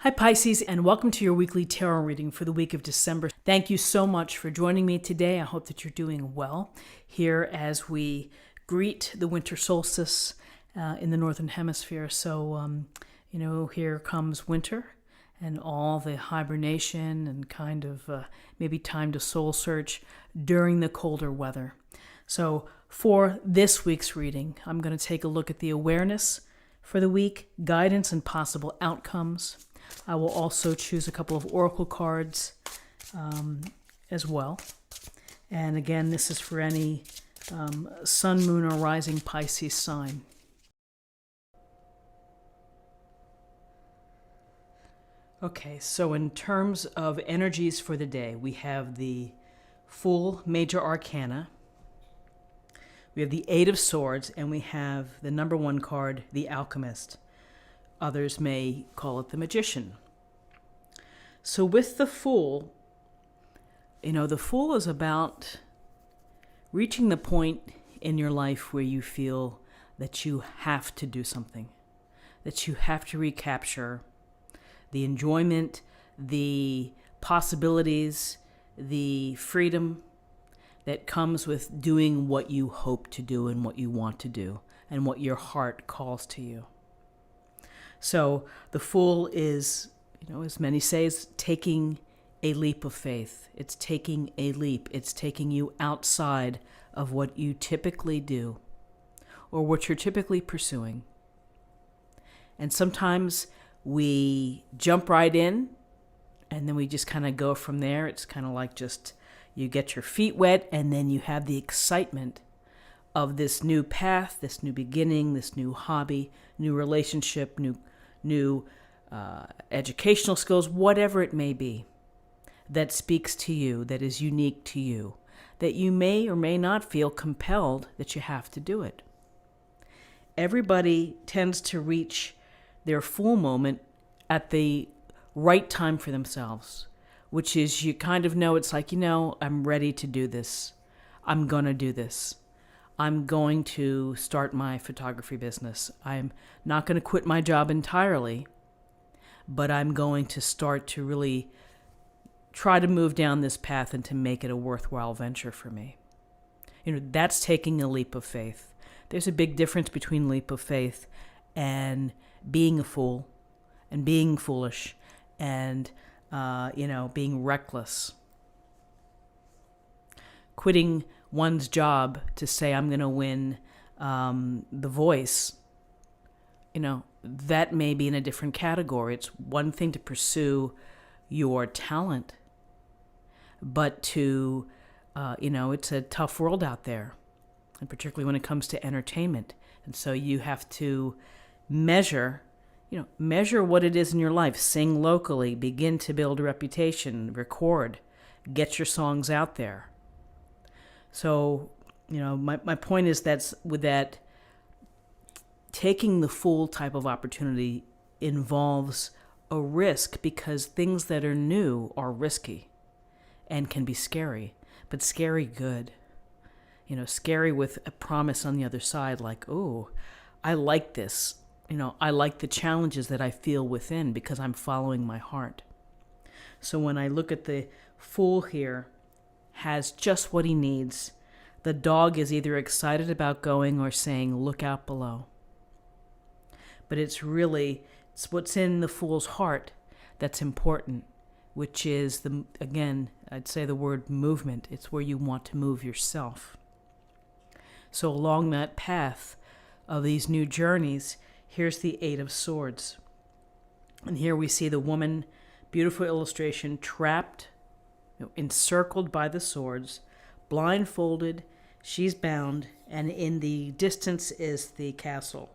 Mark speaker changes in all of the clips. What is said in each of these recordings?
Speaker 1: Hi Pisces, and welcome to your weekly tarot reading for the week of December. Thank you so much for joining me today. I hope that you're doing well here as we greet the winter solstice in the Northern Hemisphere. So, here comes winter and all the hibernation and kind of maybe time to soul search during the colder weather. So for this week's reading, I'm going to take a look at the awareness for the week, guidance and possible outcomes. I will also choose a couple of oracle cards as well. And again, this is for any sun, moon, or rising Pisces sign. Okay, so in terms of energies for the day, we have the full major arcana, we have the Eight of Swords, and we have the number one card, the Alchemist. Others may call it the Magician. So with the Fool, the Fool is about reaching the point in your life where you feel that you have to do something, that you have to recapture the enjoyment, the possibilities, the freedom that comes with doing what you hope to do and what you want to do and what your heart calls to you. So the Fool is, as many say, is taking a leap of faith. It's taking a leap. It's taking you outside of what you typically do or what you're typically pursuing. And sometimes we jump right in and then we just kind of go from there. It's kind of like just you get your feet wet and then you have the excitement of this new path, this new beginning, this new hobby, new relationship, new educational skills, whatever it may be, that speaks to you, that is unique to you, that you may or may not feel compelled that you have to do it. Everybody tends to reach their full moment at the right time for themselves, which is you kind of know it's like, I'm ready to do this. I'm going to do this. I'm going to start my photography business. I'm not going to quit my job entirely, but I'm going to start to really try to move down this path and to make it a worthwhile venture for me. That's taking a leap of faith. There's a big difference between leap of faith and being a fool and being foolish and, being reckless. Quitting one's job to say, I'm going to win The Voice, that may be in a different category. It's one thing to pursue your talent, but to, it's a tough world out there, and particularly when it comes to entertainment. And so you have to measure what it is in your life. Sing locally, begin to build a reputation, record, get your songs out there. So, my point is that's with that, taking the Fool type of opportunity involves a risk because things that are new are risky and can be scary, but scary good. Scary with a promise on the other side, like, oh, I like this. I like the challenges that I feel within because I'm following my heart. So when I look at the Fool here, has just what he needs. The dog is either excited about going or saying, look out below. But it's what's in the Fool's heart that's important, which is, I'd say the word movement. It's where you want to move yourself. So along that path of these new journeys, here's the Eight of Swords. And here we see the woman, beautiful illustration, trapped, encircled by the swords, blindfolded, she's bound, and in the distance is the castle.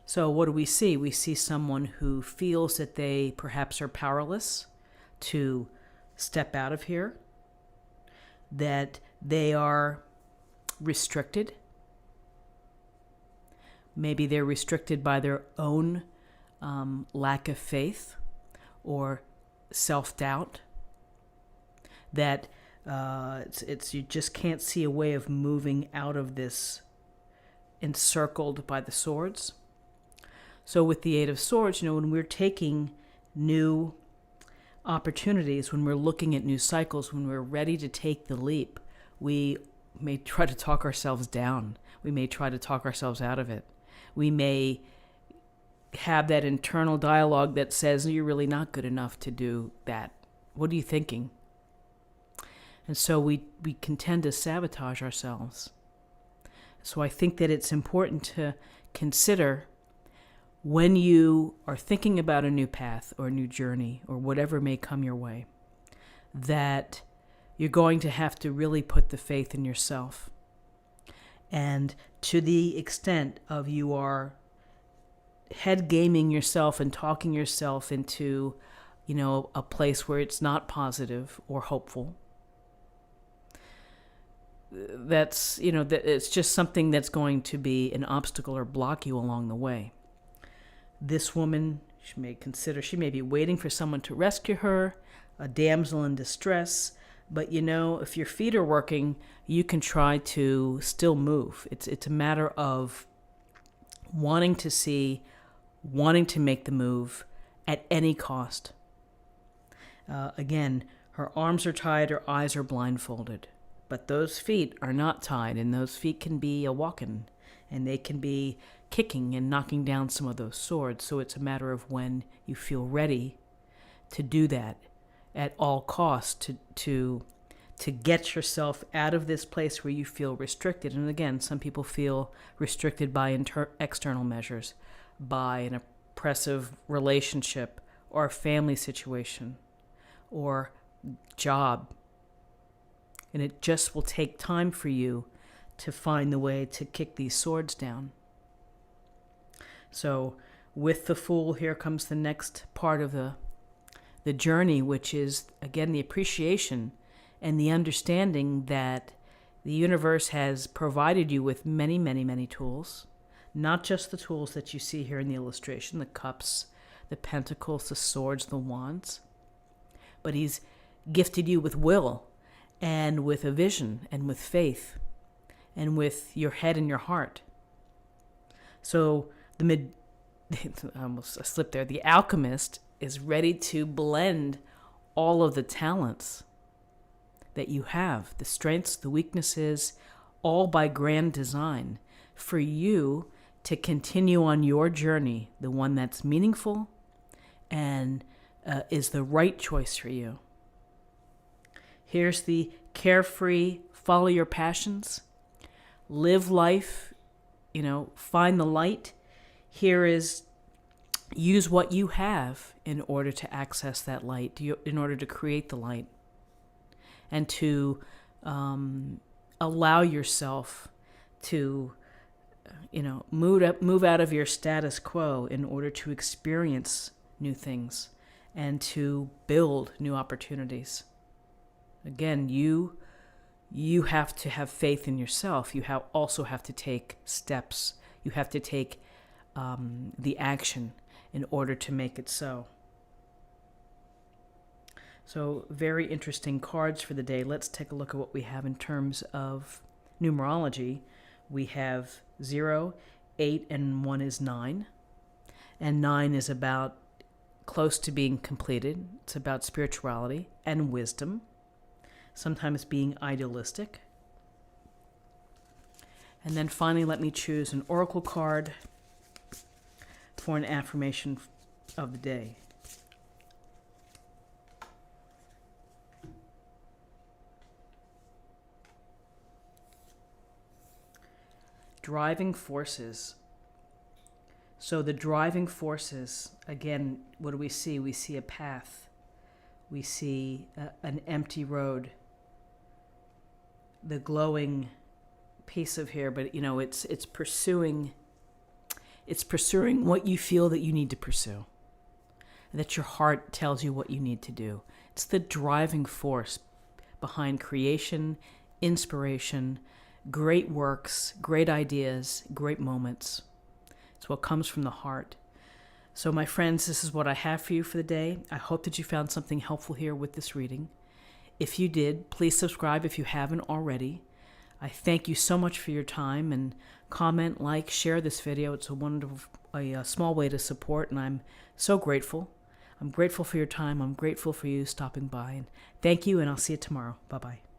Speaker 1: So what do we see? We see someone who feels that they perhaps are powerless to step out of here, that they are restricted. Maybe they're restricted by their own lack of faith or self-doubt, that you just can't see a way of moving out of this encircled by the swords. So with the Eight of Swords, when we're taking new opportunities, when we're looking at new cycles, when we're ready to take the leap, we may try to talk ourselves down. We may try to talk ourselves out of it. We may have that internal dialogue that says, you're really not good enough to do that. What are you thinking? And so we can tend to sabotage ourselves. So I think that it's important to consider, when you are thinking about a new path or a new journey or whatever may come your way, that you're going to have to really put the faith in yourself. And to the extent of you are head gaming yourself and talking yourself into, a place where it's not positive or hopeful, that's, it's just something that's going to be an obstacle or block you along the way. This woman, she may be waiting for someone to rescue her, a damsel in distress. But if your feet are working, you can try to still move. It's a matter of wanting to make the move at any cost. Again, her arms are tied, her eyes are blindfolded. But those feet are not tied, and those feet can be a-walking, and they can be kicking and knocking down some of those swords. So it's a matter of when you feel ready to do that at all costs, to get yourself out of this place where you feel restricted. And again, some people feel restricted by external measures, by an oppressive relationship or a family situation or job. And it just will take time for you to find the way to kick these swords down. So with the Fool, here comes the next part of the journey, which is, again, the appreciation and the understanding that the universe has provided you with many, many, many tools, not just the tools that you see here in the illustration, the cups, the pentacles, the swords, the wands, but he's gifted you with will and with a vision and with faith and with your head and your heart. So almost I slipped there. The alchemist is ready to blend all of the talents that you have, the strengths, the weaknesses, all by grand design for you to continue on your journey, the one that's meaningful and is the right choice for you. Here's the carefree, follow your passions, live life, find the light. Here is, use what you have in order to access that light, in order to create the light, and to allow yourself to, move out of your status quo in order to experience new things and to build new opportunities. Again, you have to have faith in yourself. You also have to take steps. You have to take the action in order to make it so. So very interesting cards for the day. Let's take a look at what we have in terms of numerology. We have 0, 8, and 1 is 9. And 9 is about close to being completed. It's about spirituality and wisdom, sometimes being idealistic. And then finally, let me choose an oracle card for an affirmation of the day. Driving forces. So the driving forces, again, what do we see? We see a path. We see an empty road. The glowing piece of here, but it's pursuing what you feel that you need to pursue, that your heart tells you what you need to do. It's the driving force behind creation, inspiration, great works, great ideas, great moments. It's what comes from the heart. So my friends, this is what I have for you for the day. I hope that you found something helpful here with this reading. If you did, please subscribe if you haven't already. I thank you so much for your time, and comment, like, share this video. It's a small way to support, and I'm so grateful. I'm grateful for your time. I'm grateful for you stopping by. And thank you, and I'll see you tomorrow. Bye-bye.